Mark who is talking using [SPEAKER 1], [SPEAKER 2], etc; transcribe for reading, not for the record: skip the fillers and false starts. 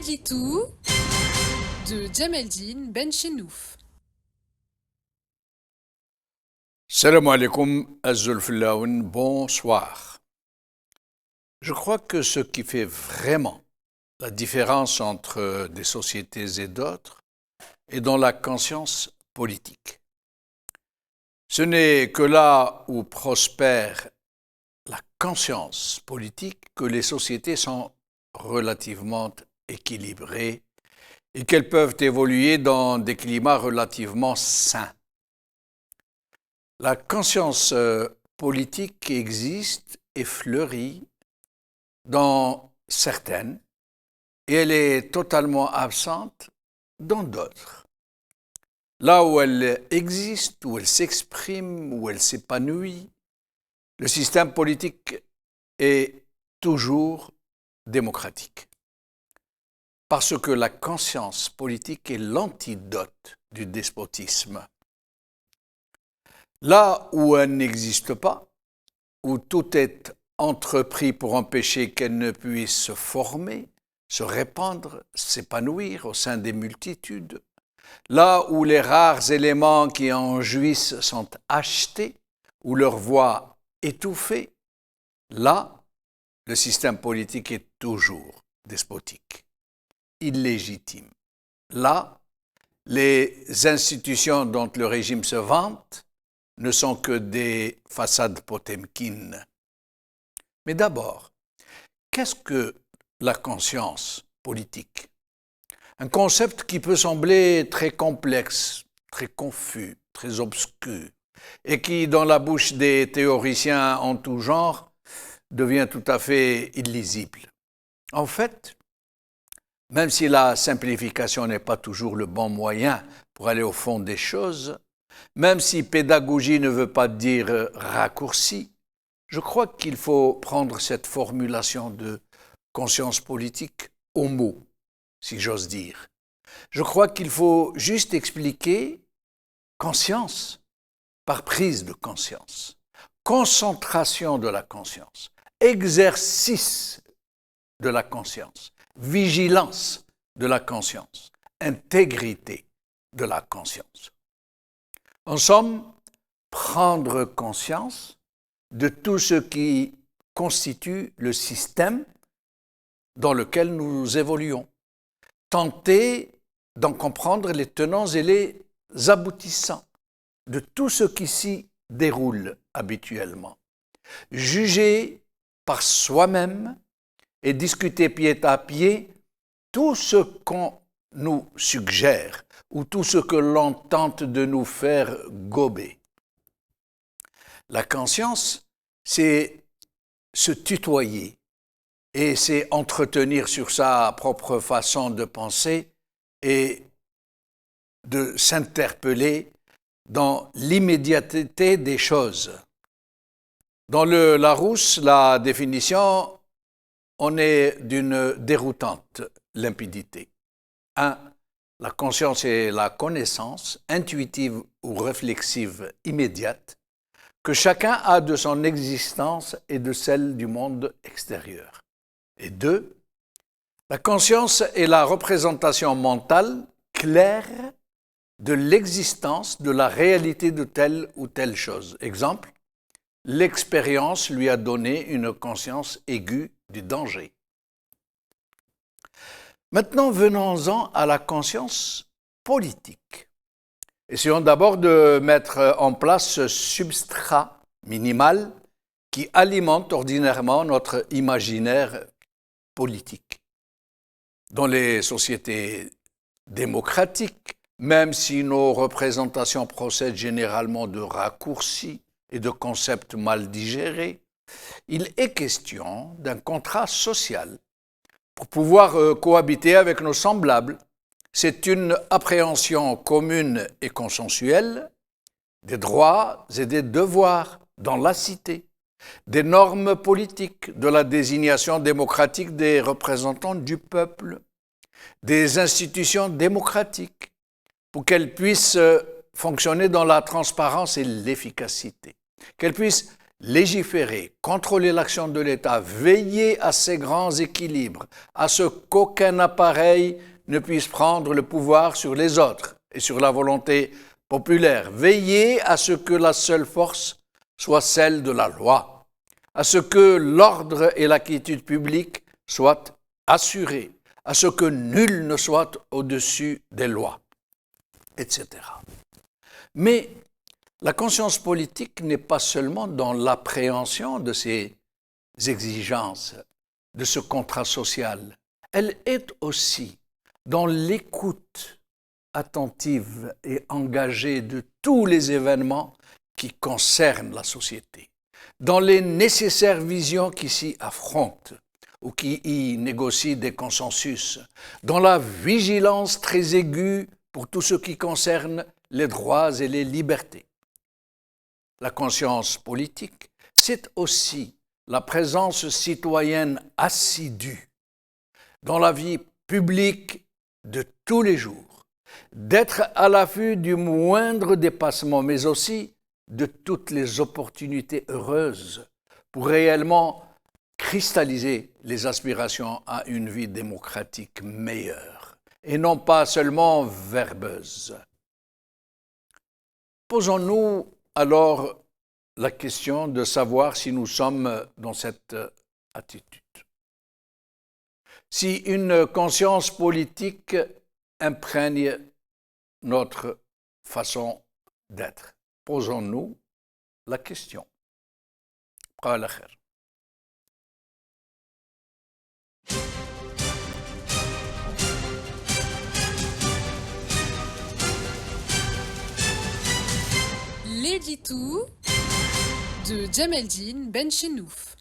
[SPEAKER 1] Blitou de Djemeldine Benchenouf.
[SPEAKER 2] Salam alaikum Azulfillaoun, bonsoir. Je crois que ce qui fait vraiment la différence entre des sociétés et d'autres est dans la conscience politique. Ce n'est que là où prospère la conscience politique que les sociétés sont relativement équilibrées et qu'elles peuvent évoluer dans des climats relativement sains. La conscience politique existe et fleurit dans certaines et elle est totalement absente dans d'autres. Là où elle existe, où elle s'exprime, où elle s'épanouit, le système politique est toujours démocratique. Parce que la conscience politique est l'antidote du despotisme. Là où elle n'existe pas, où tout est entrepris pour empêcher qu'elle ne puisse se former, se répandre, s'épanouir au sein des multitudes, là où les rares éléments qui en jouissent sont achetés, où leur voix étouffée, là, le système politique est toujours despotique, illégitime. Là, les institutions dont le régime se vante ne sont que des façades potemkines. Mais d'abord, qu'est-ce que la conscience politique? Un concept qui peut sembler très complexe, très confus, très obscur, et qui, dans la bouche des théoriciens en tout genre, devient tout à fait illisible. En fait, même si la simplification n'est pas toujours le bon moyen pour aller au fond des choses, même si pédagogie ne veut pas dire raccourci, je crois qu'il faut prendre cette formulation de conscience politique au mot, si j'ose dire. Je crois qu'il faut juste expliquer conscience par prise de conscience, concentration de la conscience, exercice de la conscience, vigilance de la conscience, intégrité de la conscience. En somme, prendre conscience de tout ce qui constitue le système dans lequel nous évoluons. Tenter d'en comprendre les tenants et les aboutissants de tout ce qui s'y déroule habituellement. Juger par soi-même et discuter pied à pied tout ce qu'on nous suggère ou tout ce que l'on tente de nous faire gober. La conscience, c'est se tutoyer et c'est entretenir sur sa propre façon de penser et de s'interpeller dans l'immédiateté des choses. Dans le Larousse, la définition, on est d'une déroutante limpidité. 1. La conscience est la connaissance, intuitive ou réflexive immédiate, que chacun a de son existence et de celle du monde extérieur. Et 2. La conscience est la représentation mentale claire de l'existence, de la réalité de telle ou telle chose. Exemple, l'expérience lui a donné une conscience aiguë du danger. Maintenant, venons-en à la conscience politique. Essayons d'abord de mettre en place ce substrat minimal qui alimente ordinairement notre imaginaire politique. Dans les sociétés démocratiques, même si nos représentations procèdent généralement de raccourcis et de concepts mal digérés, il est question d'un contrat social pour pouvoir cohabiter avec nos semblables. C'est une appréhension commune et consensuelle des droits et des devoirs dans la cité, des normes politiques, de la désignation démocratique des représentants du peuple, des institutions démocratiques pour qu'elles puissent fonctionner dans la transparence et l'efficacité, qu'elles puissent légiférer, contrôler l'action de l'État, veiller à ses grands équilibres, à ce qu'aucun appareil ne puisse prendre le pouvoir sur les autres et sur la volonté populaire, veiller à ce que la seule force soit celle de la loi, à ce que l'ordre et la quiétude publique soient assurés, à ce que nul ne soit au-dessus des lois, etc. Mais la conscience politique n'est pas seulement dans l'appréhension de ces exigences, de ce contrat social. Elle est aussi dans l'écoute attentive et engagée de tous les événements qui concernent la société, dans les nécessaires visions qui s'y affrontent ou qui y négocient des consensus, dans la vigilance très aiguë pour tout ce qui concerne les droits et les libertés. La conscience politique, c'est aussi la présence citoyenne assidue dans la vie publique de tous les jours, d'être à l'affût du moindre dépassement, mais aussi de toutes les opportunités heureuses pour réellement cristalliser les aspirations à une vie démocratique meilleure, et non pas seulement verbeuse. Posons-nous alors la question de savoir si nous sommes dans cette attitude. Si une conscience politique imprègne notre façon d'être, posons-nous la question.
[SPEAKER 1] L'édito de Djemeldine Benchenouf.